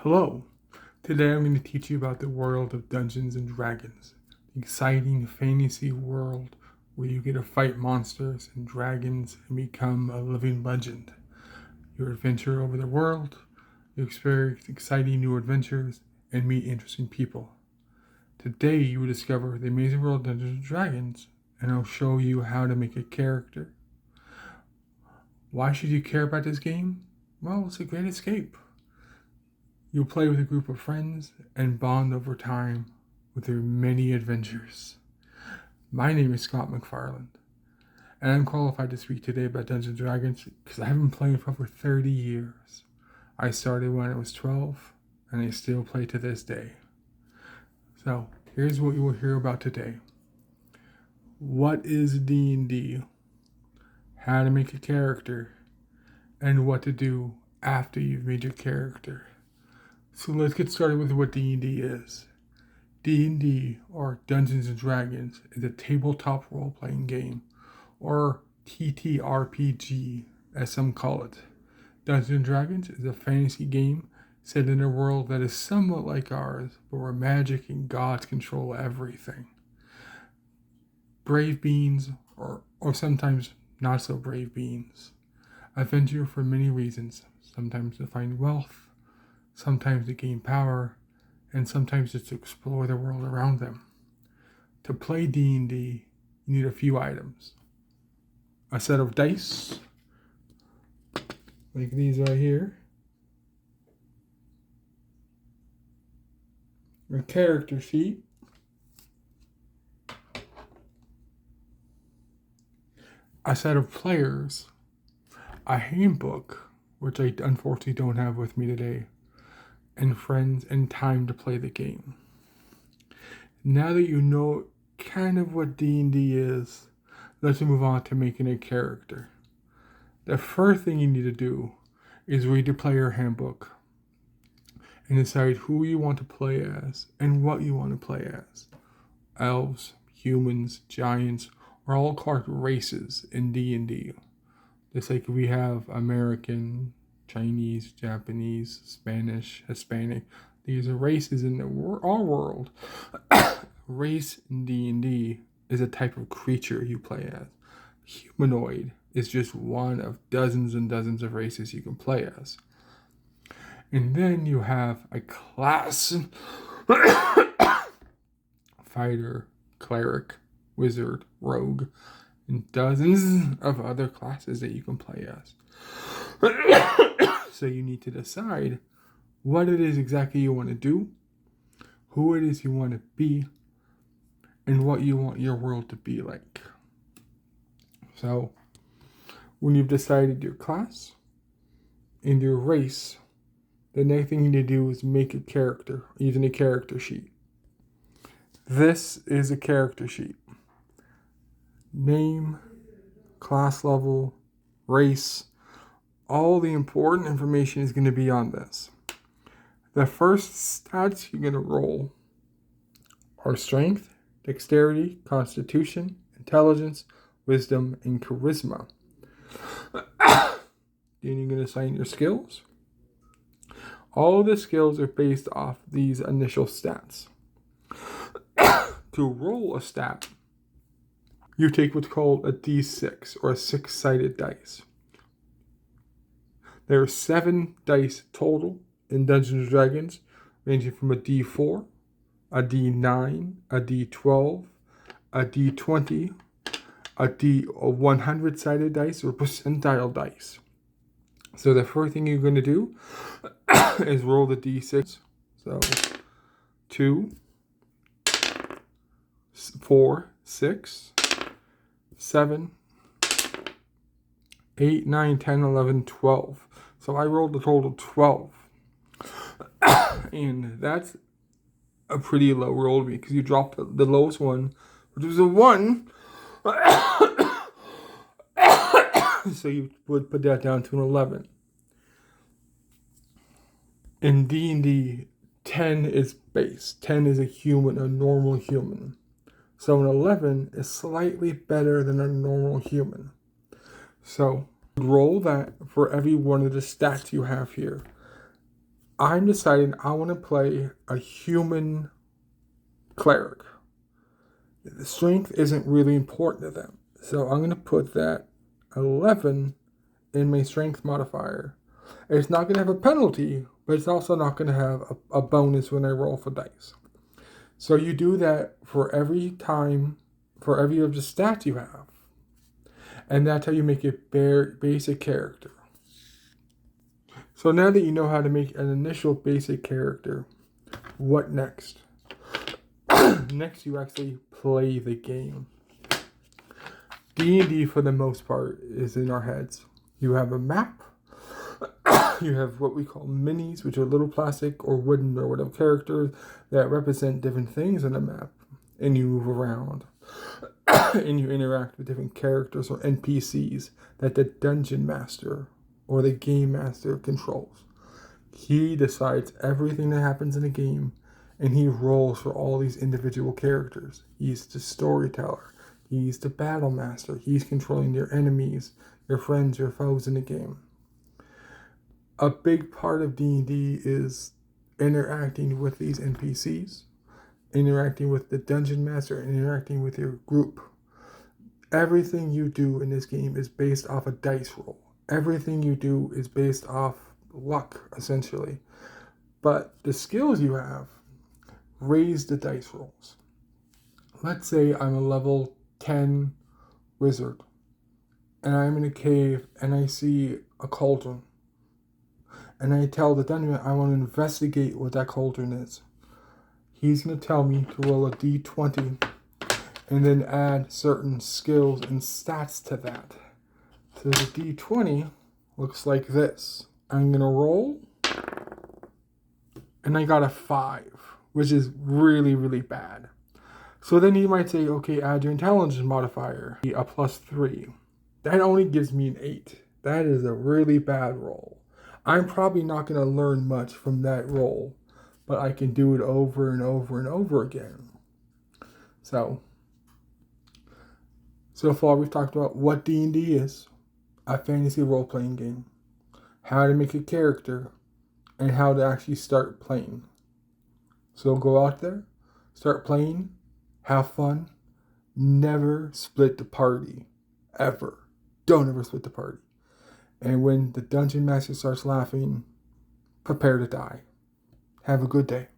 Hello! Today I'm going to teach you about the world of Dungeons and Dragons, the exciting fantasy world where you get to fight monsters and dragons and become a living legend. You adventure over the world, you experience exciting new adventures, and meet interesting people. Today you will discover the amazing world of Dungeons and Dragons, and I'll show you how to make a character. Why should you care about this game? Well, it's a great escape. You'll play with a group of friends and bond over time with their many adventures. My name is Scott McFarland, and I'm qualified to speak today about Dungeons and Dragons because I've been playing for over 30 years. I started when I was 12, and I still play to this day. So, here's what you will hear about today. What is D&D? How to make a character, and what to do after you've made your character. So let's get started with what D&D is. D&D, or Dungeons & Dragons, is a tabletop role-playing game, or TTRPG, as some call it. Dungeons & Dragons is a fantasy game set in a world that is somewhat like ours, but where magic and gods control everything. Brave beings, or sometimes not so brave beings, adventure for many reasons, sometimes to find wealth, sometimes to gain power, and sometimes just to explore the world around them. To play D&D, you need a few items. A set of dice, like these right here. A character sheet. A set of players. A handbook, which I unfortunately don't have with me today, and friends and time to play the game. Now that you know kind of what D&D is, let's move on to making a character. The first thing you need to do is read the player handbook and decide who you want to play as and what you want to play as. Elves, humans, giants are all called races in D&D. Just like we have American, Chinese, Japanese, Spanish, Hispanic. These are races in our world. Race in D&D is a type of creature you play as. Humanoid is just one of dozens and dozens of races you can play as. And then you have a class. Fighter, cleric, wizard, rogue, and dozens of other classes that you can play as. So you need to decide what it is exactly you want to do, who it is you want to be, and what you want your world to be like. So when you've decided your class and your race, the next thing you need to do is make a character using a character sheet. This is a character sheet. Name, class level, race, all the important information is going to be on this. The first stats you're going to roll are strength, dexterity, constitution, intelligence, wisdom, and charisma. Then you're going to assign your skills. All of the skills are based off these initial stats. To roll a stat, you take what's called a D6, or a 6-sided dice. There are 7 dice total in Dungeons & Dragons, ranging from a D4, a D9, a D12, a D20, a 100-sided dice, or percentile dice. So the first thing you're going to do is roll the D6. So 2, 4, 6, 7, 8, 9, 10, 11, 12. So I rolled a total of 12. And that's a pretty low roll to me because you dropped the lowest one, which was a 1. So you would put that down to an 11. In D&D, 10 is base. 10 is a human, a normal human. So an 11 is slightly better than a normal human. So roll that for every one of the stats you have here. I'm deciding I want to play a human cleric. The strength isn't really important to them. So I'm going to put that 11 in my strength modifier. It's not going to have a penalty, but it's also not going to have a bonus when I roll for dice. So you do that for every time, for every of the stats you have. And that's how you make a basic character. So now that you know how to make an initial basic character, what next? Next, you actually play the game. D&D, for the most part, is in our heads. You have a map. You have what we call minis, which are little plastic or wooden or whatever characters that represent different things on the map. And you move around. And you interact with different characters or NPCs that the dungeon master or the game master controls. He decides everything that happens in the game, and he rolls for all these individual characters. He's the storyteller. He's the battle master. He's controlling your enemies, your friends, your foes in the game. A big part of D&D is interacting with these NPCs, interacting with the dungeon master, and interacting with your group. Everything you do in this game is based off a dice roll. Everything you do is based off luck, essentially. But the skills you have raise the dice rolls. Let's say I'm a level 10 wizard, and I'm in a cave, and I see a cauldron. And I tell the dungeon I want to investigate what that cauldron is. He's going to tell me to roll a d20 and then add certain skills and stats to that. So the d20 looks like this. I'm going to roll, and I got a 5, which is really, really bad. So then you might say, okay, add your intelligence modifier, a +3. That only gives me an 8. That is a really bad roll. I'm probably not going to learn much from that roll, but I can do it over and over and over again. So far we've talked about what D&D is, a fantasy role-playing game, how to make a character, and how to actually start playing. So go out there, start playing, have fun, never split the party, ever. Don't ever split the party. And when the dungeon master starts laughing, prepare to die. Have a good day.